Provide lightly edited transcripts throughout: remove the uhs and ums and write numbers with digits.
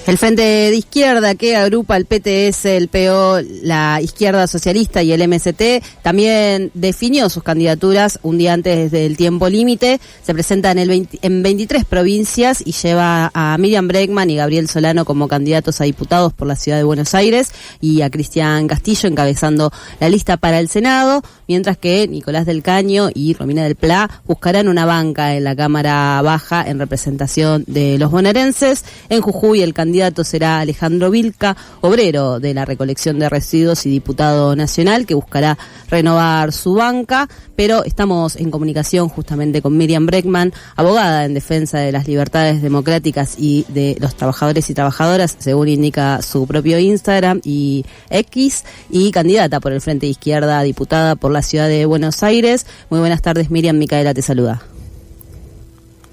El Frente de Izquierda, que agrupa el PTS, el PO, la Izquierda Socialista y el MST, también definió sus candidaturas un día antes del tiempo límite. Se presenta en 23 provincias y lleva a Miriam Bregman y Gabriel Solano como candidatos a diputados por la Ciudad de Buenos Aires y a Cristian Castillo encabezando la lista para el Senado, mientras que Nicolás del Caño y Romina del Pla buscarán una banca en la Cámara Baja en representación de los bonaerenses. En Jujuy el candidato será Alejandro Vilca, obrero de la recolección de residuos y diputado nacional, que buscará renovar su banca, pero estamos en comunicación justamente con Miriam Bregman, abogada en defensa de las libertades democráticas y de los trabajadores y trabajadoras, según indica su propio Instagram y X, y candidata por el Frente de Izquierda, diputada por la Ciudad de Buenos Aires. Muy buenas tardes, Miriam. Micaela te saluda.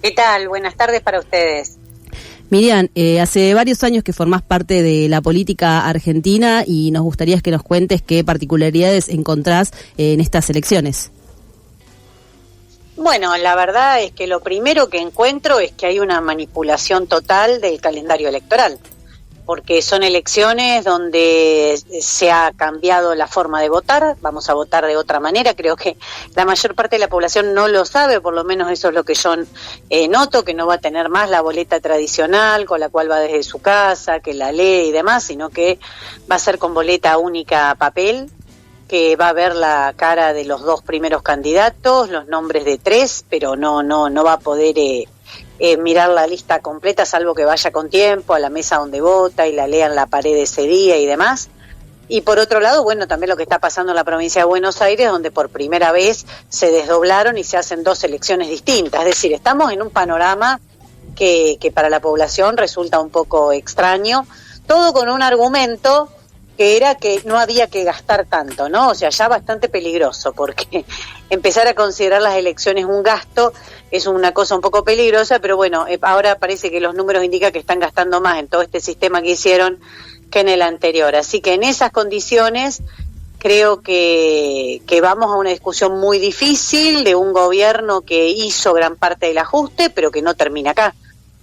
¿Qué tal? Buenas tardes para ustedes. Miriam, hace varios años que formás parte de la política argentina y nos gustaría que nos cuentes qué particularidades encontrás en estas elecciones. Bueno, la verdad es que lo primero que encuentro es que hay una manipulación total del calendario electoral, porque son elecciones donde se ha cambiado la forma de votar, vamos a votar de otra manera. Creo que la mayor parte de la población no lo sabe, por lo menos eso es lo que yo noto, que no va a tener más la boleta tradicional con la cual va desde su casa, que la lee y demás, sino que va a ser con boleta única papel, que va a ver la cara de los dos primeros candidatos, los nombres de tres, pero no va a poder mirar la lista completa, salvo que vaya con tiempo a la mesa donde vota y la lea en la pared ese día y demás. Y por otro lado, bueno, también lo que está pasando en la provincia de Buenos Aires, donde por primera vez se desdoblaron y se hacen dos elecciones distintas. Es decir, estamos en un panorama que para la población resulta un poco extraño, todo con un argumento que era que no había que gastar tanto, ¿no? O sea, ya bastante peligroso, porque empezar a considerar las elecciones un gasto es una cosa un poco peligrosa, pero bueno, ahora parece que los números indican que están gastando más en todo este sistema que hicieron que en el anterior. Así que en esas condiciones creo que vamos a una discusión muy difícil de un gobierno que hizo gran parte del ajuste, pero que no termina acá,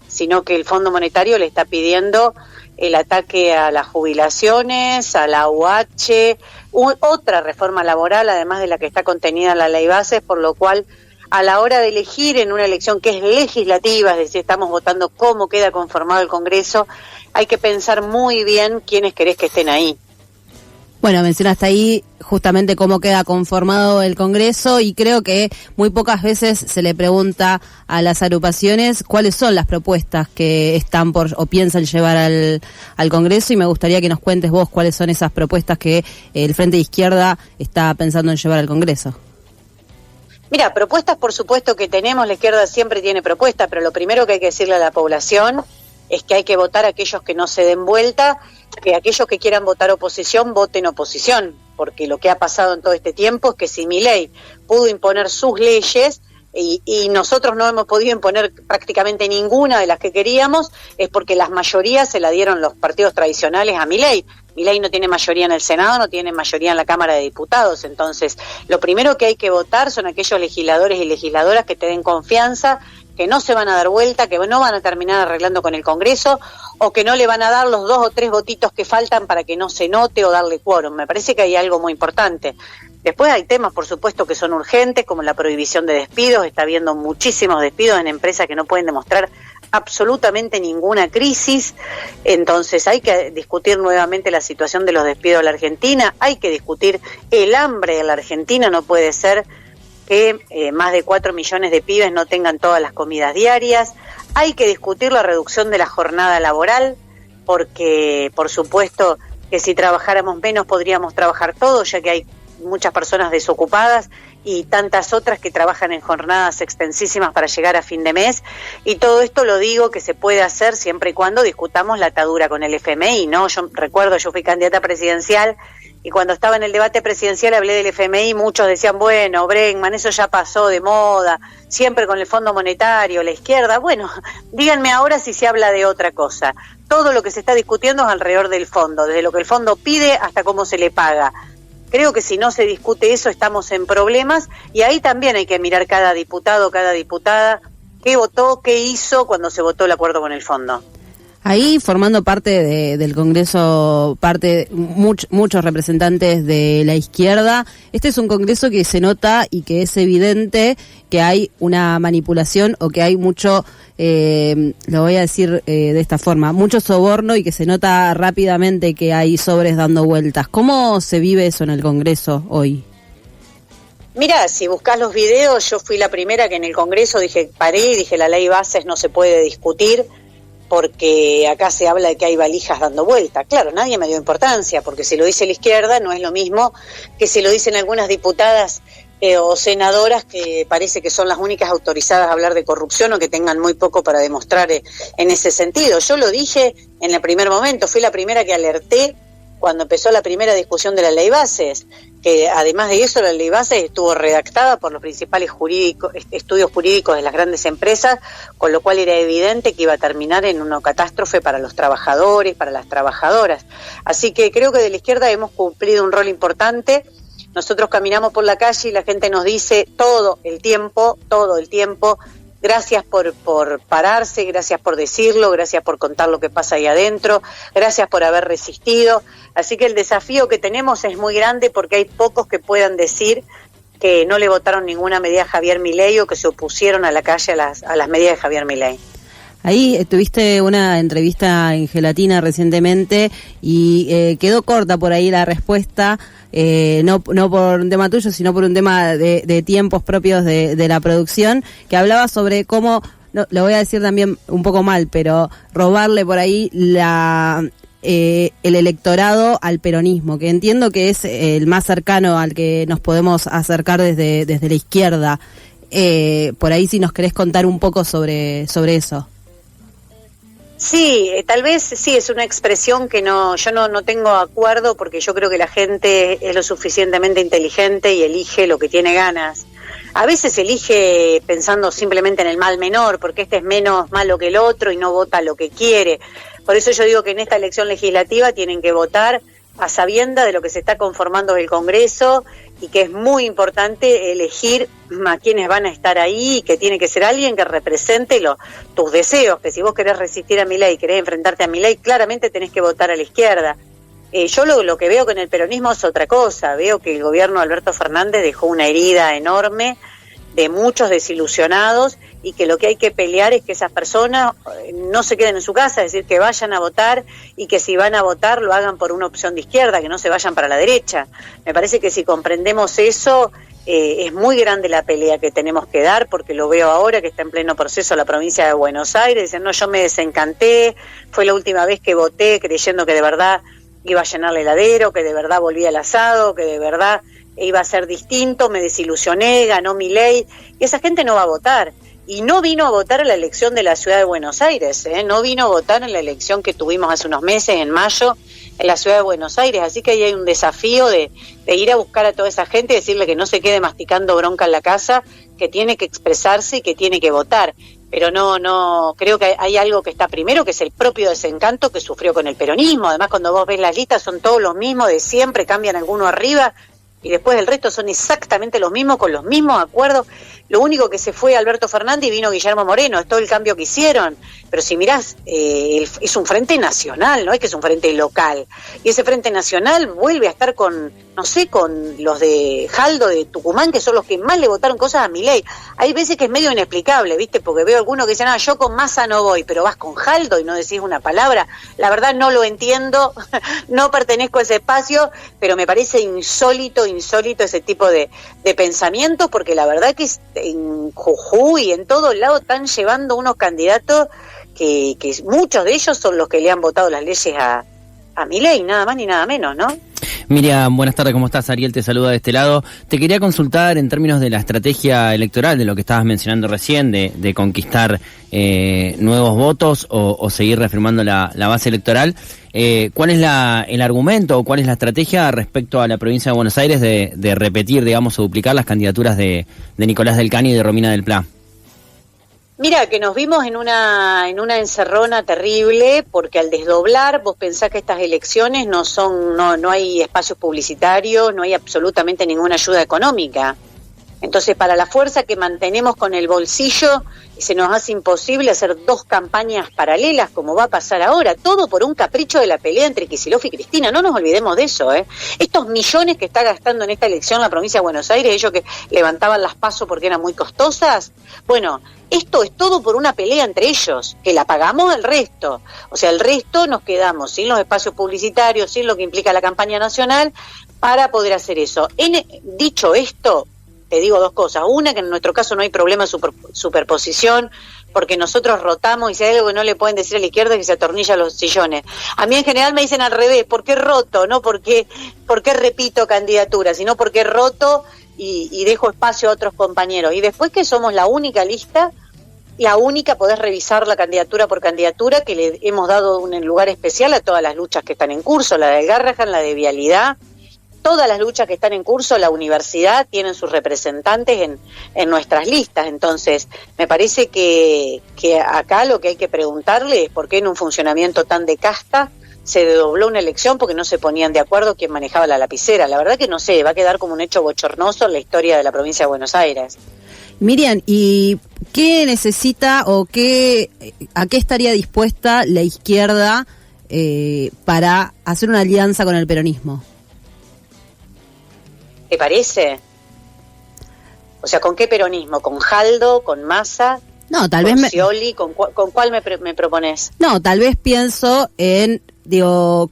sino que el Fondo Monetario le está pidiendo el ataque a las jubilaciones, a la UH, otra reforma laboral, además de la que está contenida en la ley bases, por lo cual a la hora de elegir en una elección que es legislativa, es decir, estamos votando cómo queda conformado el Congreso, hay que pensar muy bien quiénes querés que estén ahí. Bueno, mencionaste ahí justamente cómo queda conformado el Congreso y creo que muy pocas veces se le pregunta a las agrupaciones cuáles son las propuestas que están por o piensan llevar al Congreso, y me gustaría que nos cuentes vos cuáles son esas propuestas que el Frente de Izquierda está pensando en llevar al Congreso. Mira, propuestas por supuesto que tenemos, la izquierda siempre tiene propuestas, pero lo primero que hay que decirle a la población es que hay que votar a aquellos que no se den vuelta, que aquellos que quieran votar oposición, voten oposición, porque lo que ha pasado en todo este tiempo es que si Milei pudo imponer sus leyes y nosotros no hemos podido imponer prácticamente ninguna de las que queríamos, es porque las mayorías se la dieron los partidos tradicionales a Milei. Milei no tiene mayoría en el Senado, no tiene mayoría en la Cámara de Diputados, entonces lo primero que hay que votar son aquellos legisladores y legisladoras que te den confianza, que no se van a dar vuelta, que no van a terminar arreglando con el Congreso, o que no le van a dar los 2 o 3 votitos que faltan para que no se note o darle quórum. Me parece que hay algo muy importante. Después hay temas, por supuesto, que son urgentes, como la prohibición de despidos. Está habiendo muchísimos despidos en empresas que no pueden demostrar absolutamente ninguna crisis. Entonces hay que discutir nuevamente la situación de los despidos en la Argentina, hay que discutir el hambre en la Argentina. No puede ser que más de 4 millones de pibes no tengan todas las comidas diarias. Hay que discutir la reducción de la jornada laboral, porque por supuesto que si trabajáramos menos podríamos trabajar todos, ya que hay muchas personas desocupadas y tantas otras que trabajan en jornadas extensísimas para llegar a fin de mes, y todo esto lo digo que se puede hacer siempre y cuando discutamos la atadura con el FMI, ¿no? Yo recuerdo, yo fui candidata presidencial y cuando estaba en el debate presidencial hablé del FMI, muchos decían, bueno, Bregman, eso ya pasó de moda, siempre con el Fondo Monetario, la izquierda. Bueno, díganme ahora si se habla de otra cosa. Todo lo que se está discutiendo es alrededor del fondo, desde lo que el fondo pide hasta cómo se le paga. Creo que si no se discute eso estamos en problemas, y ahí también hay que mirar cada diputado, cada diputada, qué votó, qué hizo cuando se votó el acuerdo con el fondo. Ahí formando parte del Congreso, muchos representantes de la izquierda. Este es un Congreso que se nota y que es evidente que hay una manipulación o que hay mucho, lo voy a decir de esta forma, mucho soborno y que se nota rápidamente que hay sobres dando vueltas. ¿Cómo se vive eso en el Congreso hoy? Mira, si buscas los videos, yo fui la primera que en el Congreso paré y dije la ley bases no se puede discutir, porque acá se habla de que hay valijas dando vuelta. Claro, nadie me dio importancia, porque si lo dice la izquierda no es lo mismo que si lo dicen algunas diputadas o senadoras que parece que son las únicas autorizadas a hablar de corrupción o que tengan muy poco para demostrar en ese sentido. Yo lo dije en el primer momento, fui la primera que alerté cuando empezó la primera discusión de la ley bases, que además de eso la ley bases estuvo redactada por los principales estudios jurídicos de las grandes empresas, con lo cual era evidente que iba a terminar en una catástrofe para los trabajadores, para las trabajadoras. Así que creo que de la izquierda hemos cumplido un rol importante. Nosotros caminamos por la calle y la gente nos dice todo el tiempo, gracias por pararse, gracias por decirlo, gracias por contar lo que pasa ahí adentro, gracias por haber resistido. Así que el desafío que tenemos es muy grande porque hay pocos que puedan decir que no le votaron ninguna medida a Javier Milei o que se opusieron a la calle a las medidas de Javier Milei. Ahí tuviste una entrevista en Gelatina recientemente y quedó corta por ahí la respuesta, no por un tema tuyo, sino por un tema de tiempos propios de la producción, que hablaba sobre cómo, no, lo voy a decir también un poco mal, pero robarle por ahí el electorado al peronismo, que entiendo que es el más cercano al que nos podemos acercar desde la izquierda. Por ahí si nos querés contar un poco sobre eso. Sí, tal vez sí, es una expresión que yo no tengo acuerdo, porque yo creo que la gente es lo suficientemente inteligente y elige lo que tiene ganas. A veces elige pensando simplemente en el mal menor, porque este es menos malo que el otro y no vota lo que quiere. Por eso yo digo que en esta elección legislativa tienen que votar a sabiendas de lo que se está conformando el Congreso y que es muy importante elegir a quienes van a estar ahí y que tiene que ser alguien que represente tus deseos, que si vos querés resistir a Milei, querés enfrentarte a Milei, claramente tenés que votar a la izquierda. Yo lo que veo con el peronismo es otra cosa, veo que el gobierno de Alberto Fernández dejó una herida enorme de muchos desilusionados y que lo que hay que pelear es que esas personas no se queden en su casa, es decir, que vayan a votar y que si van a votar lo hagan por una opción de izquierda, que no se vayan para la derecha. Me parece que si comprendemos eso, es muy grande la pelea que tenemos que dar, porque lo veo ahora que está en pleno proceso la provincia de Buenos Aires, dicen, no, yo me desencanté, fue la última vez que voté creyendo que de verdad iba a llenar el heladero, que de verdad volvía el asado, que de verdad iba a ser distinto, me desilusioné, ganó Milei, y esa gente no va a votar. Y no vino a votar en la elección de la ciudad de Buenos Aires, no vino a votar en la elección que tuvimos hace unos meses, en mayo, en la ciudad de Buenos Aires. Así que ahí hay un desafío de ir a buscar a toda esa gente y decirle que no se quede masticando bronca en la casa, que tiene que expresarse y que tiene que votar. Pero no, creo que hay algo que está primero, que es el propio desencanto que sufrió con el peronismo. Además, cuando vos ves las listas son todos los mismos de siempre, cambian alguno arriba y después el resto son exactamente los mismos, con los mismos acuerdos. Lo único que se fue Alberto Fernández y vino Guillermo Moreno, es todo el cambio que hicieron. Pero si mirás, es un frente nacional, no es que es un frente local. Y ese frente nacional vuelve a estar con los de Jaldo, de Tucumán, que son los que más le votaron cosas a Milei. Hay veces que es medio inexplicable, ¿viste? Porque veo algunos que dicen, yo con Massa no voy, pero vas con Jaldo y no decís una palabra. La verdad no lo entiendo, no pertenezco a ese espacio, pero me parece insólito ese tipo de pensamiento, porque la verdad que en Jujuy y en todos lados están llevando unos candidatos que muchos de ellos son los que le han votado las leyes a Milei, nada más ni nada menos, ¿no? Miriam, buenas tardes, ¿cómo estás? Ariel te saluda de este lado. Te quería consultar en términos de la estrategia electoral, de lo que estabas mencionando recién, de conquistar nuevos votos o seguir reafirmando la base electoral. ¿Cuál es el argumento o cuál es la estrategia respecto a la provincia de Buenos Aires de repetir, digamos, o duplicar las candidaturas de Nicolás del Caño y de Romina del Pla? Mira, que nos vimos en una encerrona terrible, porque al desdoblar, vos pensás que estas elecciones no hay espacios publicitarios, no hay absolutamente ninguna ayuda económica. Entonces, para la fuerza que mantenemos con el bolsillo, se nos hace imposible hacer 2 campañas paralelas, como va a pasar ahora, todo por un capricho de la pelea entre Kicillof y Cristina. No nos olvidemos de eso, ¿eh? Estos millones que está gastando en esta elección la provincia de Buenos Aires, ellos que levantaban las PASO porque eran muy costosas, bueno, esto es todo por una pelea entre ellos, que la pagamos el resto. O sea, el resto nos quedamos sin los espacios publicitarios, sin lo que implica la campaña nacional, para poder hacer eso. Dicho esto, te digo 2 cosas. Una, que en nuestro caso no hay problema de superposición, porque nosotros rotamos, y si hay algo que no le pueden decir a la izquierda es que se atornilla los sillones. A mí en general me dicen al revés, ¿por qué roto? No porque repito candidaturas, sino porque roto y dejo espacio a otros compañeros. Y después que somos la única lista, la única, podés revisar la candidatura por candidatura, que le hemos dado un lugar especial a todas las luchas que están en curso, la del Garrahan, la de Vialidad. Todas las luchas que están en curso, la universidad tienen sus representantes en nuestras listas. Entonces, me parece que acá lo que hay que preguntarle es por qué en un funcionamiento tan de casta se desdobló una elección, porque no se ponían de acuerdo quién manejaba la lapicera. La verdad que no sé, va a quedar como un hecho bochornoso en la historia de la provincia de Buenos Aires. Miriam, ¿y qué necesita o a qué estaría dispuesta la izquierda para hacer una alianza con el peronismo? ¿Te parece? O sea, ¿con qué peronismo? ¿Con Jaldo? ¿Con Massa? No, tal ¿Con vez Scioli? ¿Con cuál me propones? No, tal vez pienso en,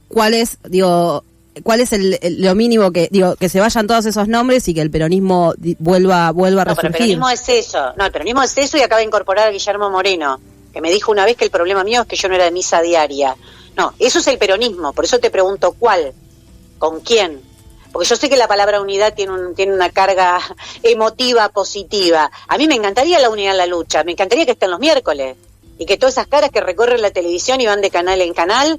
cuál es lo mínimo que se vayan todos esos nombres y que el peronismo vuelva a resurgir. No, pero el peronismo es eso. No, el peronismo es eso, y acaba de incorporar a Guillermo Moreno, que me dijo una vez que el problema mío es que yo no era de misa diaria. No, eso es el peronismo. Por eso te pregunto cuál, con quién. Porque yo sé que la palabra unidad tiene una carga emotiva positiva. A mí me encantaría la unidad en la lucha, me encantaría que estén los miércoles y que todas esas caras que recorren la televisión y van de canal en canal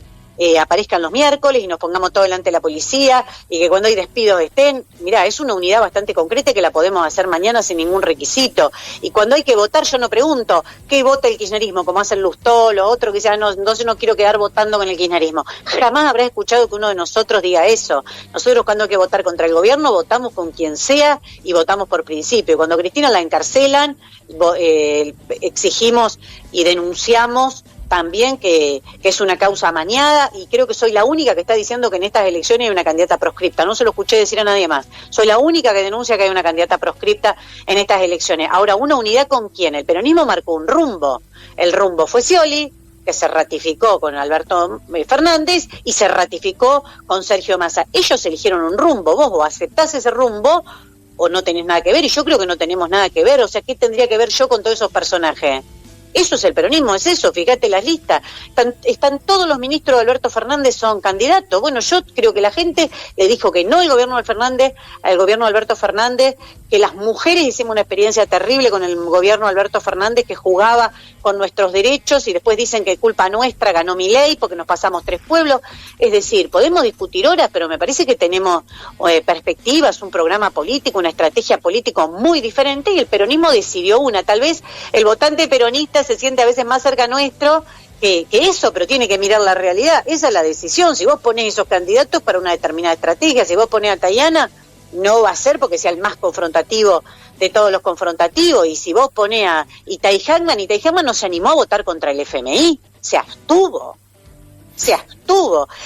aparezcan los miércoles y nos pongamos todo delante de la policía, y que cuando hay despidos estén. Mirá, es una unidad bastante concreta que la podemos hacer mañana sin ningún requisito. Y cuando hay que votar, yo no pregunto qué vota el kirchnerismo, como hace el Lustol o otro que dice, no, entonces no quiero quedar votando con el kirchnerismo. Jamás habrás escuchado que uno de nosotros diga eso. Nosotros, cuando hay que votar contra el gobierno, votamos con quien sea y votamos por principio. Cuando a Cristina la encarcelan, exigimos y denunciamos también que es una causa amañada, y creo que soy la única que está diciendo que en estas elecciones hay una candidata proscripta. No se lo escuché decir a nadie más. Soy la única que denuncia que hay una candidata proscripta en estas elecciones. Ahora, ¿una unidad con quién? El peronismo marcó un rumbo. El rumbo fue Scioli, que se ratificó con Alberto Fernández y se ratificó con Sergio Massa. Ellos eligieron un rumbo. Vos o aceptás ese rumbo o no tenés nada que ver, y yo creo que no tenemos nada que ver. O sea, ¿qué tendría que ver yo con todos esos personajes? Eso es el peronismo, es eso, fíjate las listas. Están todos los ministros de Alberto Fernández son candidatos. Bueno, yo creo que la gente le dijo que no al gobierno de Alberto Fernández, que las mujeres hicimos una experiencia terrible con el gobierno de Alberto Fernández, que jugaba con nuestros derechos, y después dicen que culpa nuestra ganó Milei porque nos pasamos 3 pueblos. Es decir, podemos discutir horas, pero me parece que tenemos perspectivas, un programa político, una estrategia política muy diferente, y el peronismo decidió una. Tal vez el votante peronista se siente a veces más cerca nuestro que eso, pero tiene que mirar la realidad. Esa es la decisión. Si vos ponés esos candidatos para una determinada estrategia, si vos ponés a Tayana, no va a ser porque sea el más confrontativo de todos los confrontativos. Y si vos ponés a Itay Hagman no se animó a votar contra el FMI, se abstuvo.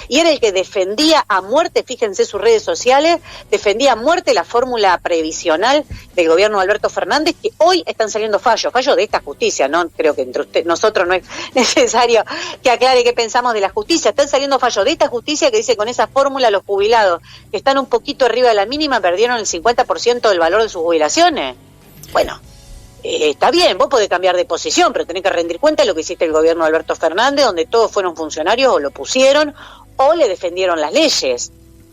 Y era el que defendía a muerte, fíjense sus redes sociales, defendía a muerte la fórmula previsional del gobierno de Alberto Fernández, que hoy están saliendo fallos de esta justicia. No creo que entre nosotros no es necesario que aclare qué pensamos de la justicia. Están saliendo fallos de esta justicia que dice, con esa fórmula los jubilados que están un poquito arriba de la mínima perdieron el 50% del valor de sus jubilaciones. Bueno, está bien, vos podés cambiar de posición, pero tenés que rendir cuenta de lo que hiciste el gobierno de Alberto Fernández, donde todos fueron funcionarios o lo pusieron o le defendieron las leyes.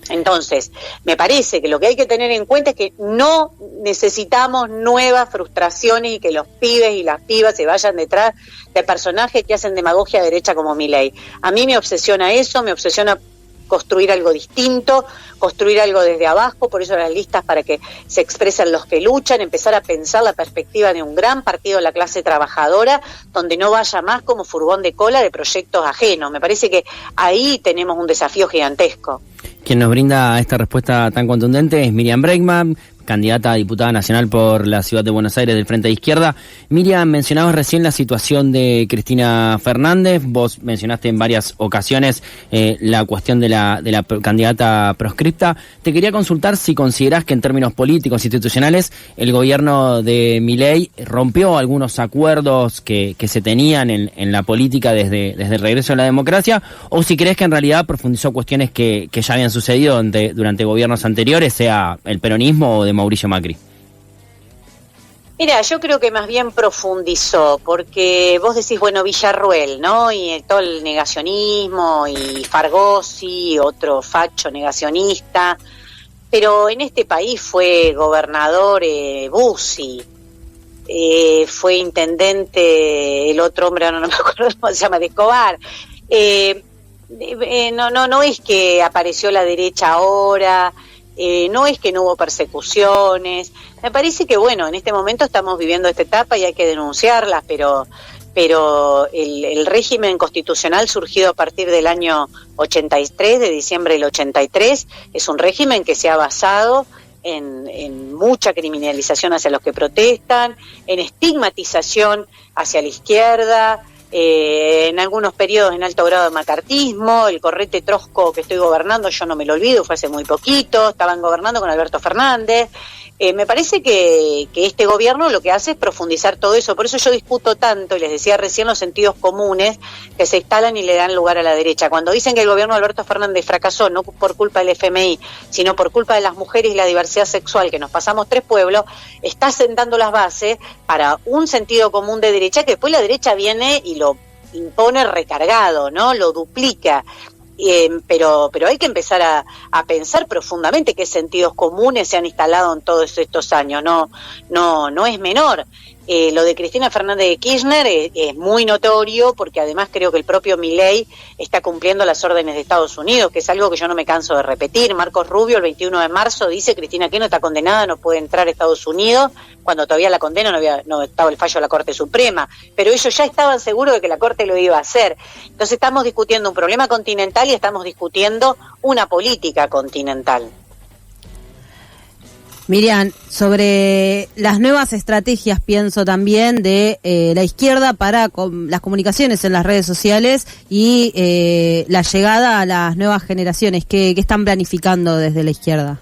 Entonces, me parece que lo que hay que tener en cuenta es que no necesitamos nuevas frustraciones y que los pibes y las pibas se vayan detrás de personajes que hacen demagogia derecha como Milei. A mí me obsesiona eso, me obsesiona construir algo distinto, construir algo desde abajo, por eso las listas, para que se expresen los que luchan, empezar a pensar la perspectiva de un gran partido de la clase trabajadora, donde no vaya más como furgón de cola de proyectos ajenos. Me parece que ahí tenemos un desafío gigantesco. Quien nos brinda esta respuesta tan contundente es Miriam Bregman, candidata a diputada nacional por la Ciudad de Buenos Aires del Frente de Izquierda. Miriam, mencionabas recién la situación de Cristina Fernández, vos mencionaste en varias ocasiones la cuestión de la candidata proscripta. Te quería consultar si considerás que en términos políticos, institucionales, el gobierno de Milei rompió algunos acuerdos que se tenían en la política desde el regreso a la democracia, o si crees que en realidad profundizó cuestiones que ya habían sucedido durante gobiernos anteriores, sea el peronismo o de Mauricio Macri. Mira, yo creo que más bien profundizó, porque vos decís, bueno, Villarruel, ¿no? Y todo el negacionismo, y Fargosi, otro facho negacionista, pero en este país fue gobernador Bussi, fue intendente el otro hombre, no me acuerdo cómo se llama, de Escobar. No es que apareció la derecha ahora, no es que no hubo persecuciones. Me parece que, bueno, en este momento estamos viviendo esta etapa y hay que denunciarlas, pero el régimen constitucional surgido a partir del año 83, de diciembre del 83, es un régimen que se ha basado en mucha criminalización hacia los que protestan, en estigmatización hacia la izquierda, en algunos periodos en alto grado de macartismo. El correte trosco que estoy gobernando, yo no me lo olvido, fue hace muy poquito, estaban gobernando con Alberto Fernández. Me parece que este gobierno lo que hace es profundizar todo eso, por eso yo discuto tanto, y les decía recién, los sentidos comunes que se instalan y le dan lugar a la derecha. Cuando dicen que el gobierno de Alberto Fernández fracasó, no por culpa del FMI, sino por culpa de las mujeres y la diversidad sexual, que nos pasamos 3 pueblos, está sentando las bases para un sentido común de derecha, que después la derecha viene y lo impone recargado, ¿no? Lo duplica. Pero hay que empezar a pensar profundamente qué sentidos comunes se han instalado en todos estos años. No es menor. Lo de Cristina Fernández de Kirchner es muy notorio, porque además creo que el propio Milei está cumpliendo las órdenes de Estados Unidos, que es algo que yo no me canso de repetir. Marcos Rubio el 21 de marzo dice: Cristina Kirchner está condenada, no puede entrar a Estados Unidos, cuando todavía la condena no estaba el fallo de la Corte Suprema, pero ellos ya estaban seguros de que la Corte lo iba a hacer. Entonces estamos discutiendo un problema continental y estamos discutiendo una política continental. Miriam, sobre las nuevas estrategias, pienso también, de la izquierda para las comunicaciones en las redes sociales y la llegada a las nuevas generaciones. ¿Qué están planificando desde la izquierda?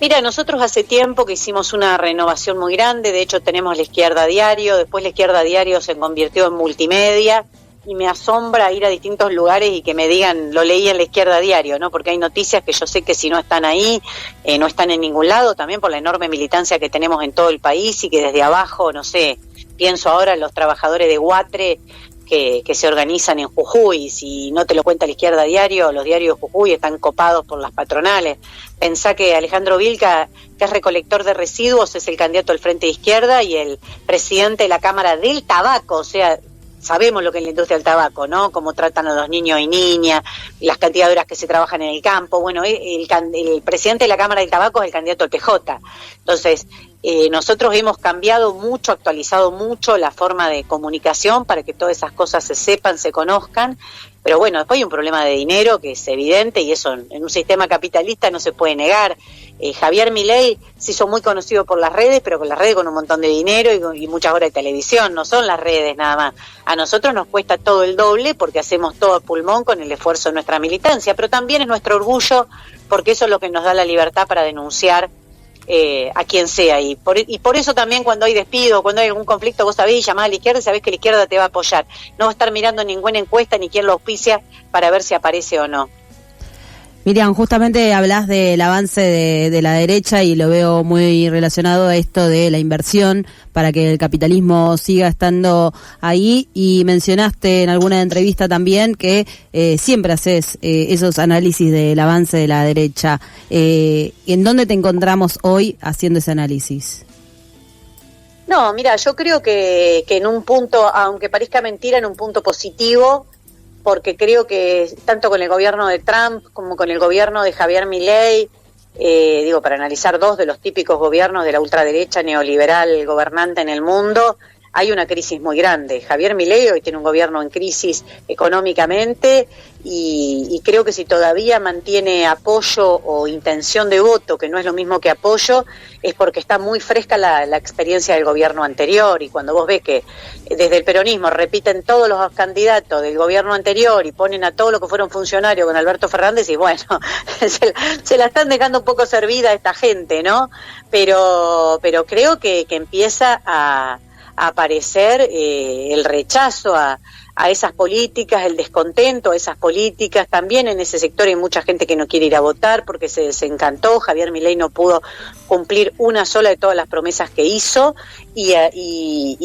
Mira, nosotros hace tiempo que hicimos una renovación muy grande, de hecho tenemos La Izquierda Diario, después La Izquierda Diario se convirtió en multimedia, y me asombra ir a distintos lugares y que me digan, lo leí en La Izquierda Diario, ¿no? Porque hay noticias que yo sé que si no están ahí, no están en ningún lado, también por la enorme militancia que tenemos en todo el país, y que desde abajo, no sé, pienso ahora en los trabajadores de Guatre que se organizan en Jujuy. Si no te lo cuenta La Izquierda Diario, los diarios de Jujuy están copados por las patronales. Pensá que Alejandro Vilca, que es recolector de residuos, es el candidato del Frente de Izquierda y el presidente de la Cámara del Tabaco, o sea, sabemos lo que es la industria del tabaco, ¿no? Cómo tratan a los niños y niñas, las cantidades de horas que se trabajan en el campo. Bueno, el presidente de la Cámara del Tabaco es el candidato del PJ. Entonces, nosotros hemos cambiado mucho, actualizado mucho la forma de comunicación para que todas esas cosas se sepan, se conozcan. Pero bueno, después hay un problema de dinero que es evidente, y eso en un sistema capitalista no se puede negar. Javier Milei se hizo muy conocido por las redes, pero con las redes con un montón de dinero y muchas horas de televisión, no son las redes nada más. A nosotros nos cuesta todo el doble porque hacemos todo a pulmón con el esfuerzo de nuestra militancia, pero también es nuestro orgullo, porque eso es lo que nos da la libertad para denunciar a quien sea, y por eso también cuando hay despido, cuando hay algún conflicto, vos sabés, llamás a la izquierda y sabés que la izquierda te va a apoyar, no va a estar mirando ninguna encuesta ni quién lo auspicia para ver si aparece o no. Miriam, justamente hablas del avance de la derecha y lo veo muy relacionado a esto de la inversión para que el capitalismo siga estando ahí, y mencionaste en alguna entrevista también que siempre haces esos análisis del avance de la derecha. ¿En dónde te encontramos hoy haciendo ese análisis? No, mira, yo creo que en un punto, aunque parezca mentira, en un punto positivo, porque creo que tanto con el gobierno de Trump como con el gobierno de Javier Milei, para analizar dos de los típicos gobiernos de la ultraderecha neoliberal gobernante en el mundo, hay una crisis muy grande. Javier Milei hoy tiene un gobierno en crisis económicamente y creo que si todavía mantiene apoyo o intención de voto, que no es lo mismo que apoyo, es porque está muy fresca la experiencia del gobierno anterior, y cuando vos ves que desde el peronismo repiten todos los candidatos del gobierno anterior y ponen a todos los que fueron funcionarios con Alberto Fernández, y bueno, se la están dejando un poco servida a esta gente, ¿no? Pero creo que empieza a aparecer el rechazo a esas políticas, el descontento a esas políticas. También en ese sector hay mucha gente que no quiere ir a votar porque se desencantó. Javier Milei no pudo cumplir una sola de todas las promesas que hizo, y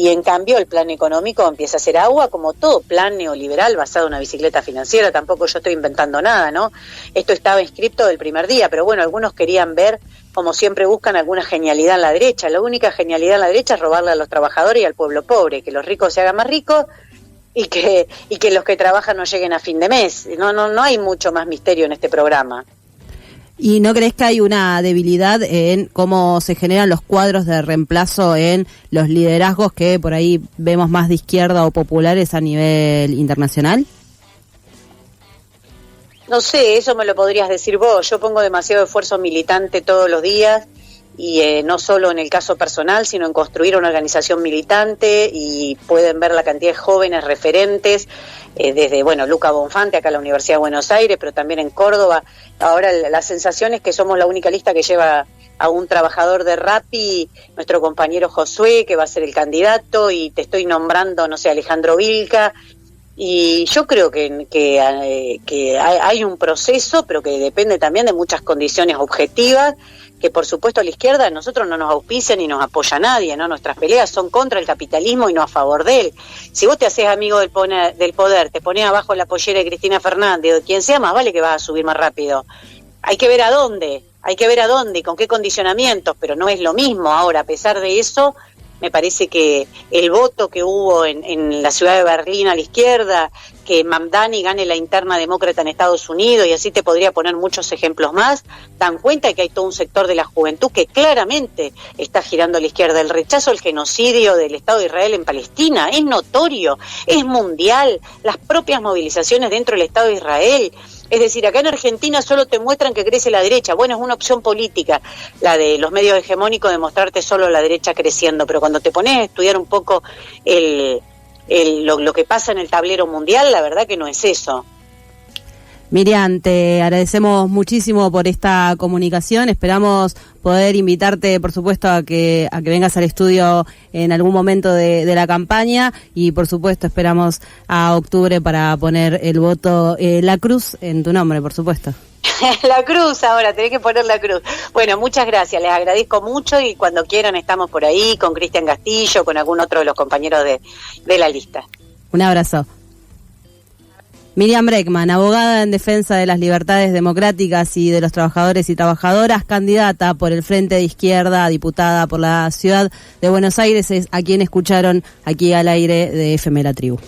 en cambio el plan económico empieza a hacer agua, como todo plan neoliberal basado en una bicicleta financiera. Tampoco yo estoy inventando nada, ¿no? Esto estaba inscripto del primer día, pero bueno, algunos querían ver, como siempre buscan, alguna genialidad en la derecha. La única genialidad en la derecha es robarle a los trabajadores y al pueblo pobre, que los ricos se hagan más ricos y que los que trabajan no lleguen a fin de mes. No hay mucho más misterio en este programa. ¿Y no crees que hay una debilidad en cómo se generan los cuadros de reemplazo en los liderazgos que por ahí vemos más de izquierda o populares a nivel internacional? No sé, eso me lo podrías decir vos. Yo pongo demasiado esfuerzo militante todos los días, y no solo en el caso personal, sino en construir una organización militante, y pueden ver la cantidad de jóvenes referentes, desde, bueno, Luca Bonfante acá en la Universidad de Buenos Aires, pero también en Córdoba. Ahora la sensación es que somos la única lista que lleva a un trabajador de Rappi, nuestro compañero Josué, que va a ser el candidato, y te estoy nombrando, no sé, Alejandro Vilca. Y yo creo que hay un proceso, pero que depende también de muchas condiciones objetivas, que por supuesto a la izquierda nosotros no nos auspicia ni nos apoya nadie, ¿no? Nuestras peleas son contra el capitalismo y no a favor de él. Si vos te haces amigo del poder, te pones abajo la pollera de Cristina Fernández o de quien sea, más vale que vas a subir más rápido. Hay que ver a dónde y con qué condicionamientos, pero no es lo mismo. Ahora, a pesar de eso, me parece que el voto que hubo en la ciudad de Berlín a la izquierda, que Mamdani gane la interna demócrata en Estados Unidos, y así te podría poner muchos ejemplos más, dan cuenta de que hay todo un sector de la juventud que claramente está girando a la izquierda. El rechazo al genocidio del Estado de Israel en Palestina es notorio, es mundial, las propias movilizaciones dentro del Estado de Israel. Es decir, acá en Argentina solo te muestran que crece la derecha. Bueno, es una opción política, la de los medios hegemónicos, de mostrarte solo la derecha creciendo, pero cuando te pones a estudiar un poco lo que pasa en el tablero mundial, la verdad que no es eso. Miriam, te agradecemos muchísimo por esta comunicación. Esperamos poder invitarte, por supuesto, a que vengas al estudio en algún momento de la campaña, y por supuesto esperamos a octubre para poner el voto, la cruz en tu nombre, por supuesto. La cruz ahora, tenés que poner la cruz. Bueno, muchas gracias, les agradezco mucho, y cuando quieran estamos por ahí con Cristian Castillo, con algún otro de los compañeros de la lista. Un abrazo. Miriam Bregman, abogada en defensa de las libertades democráticas y de los trabajadores y trabajadoras, candidata por el Frente de Izquierda, diputada por la Ciudad de Buenos Aires, es a quien escucharon aquí al aire de FM La Tribu.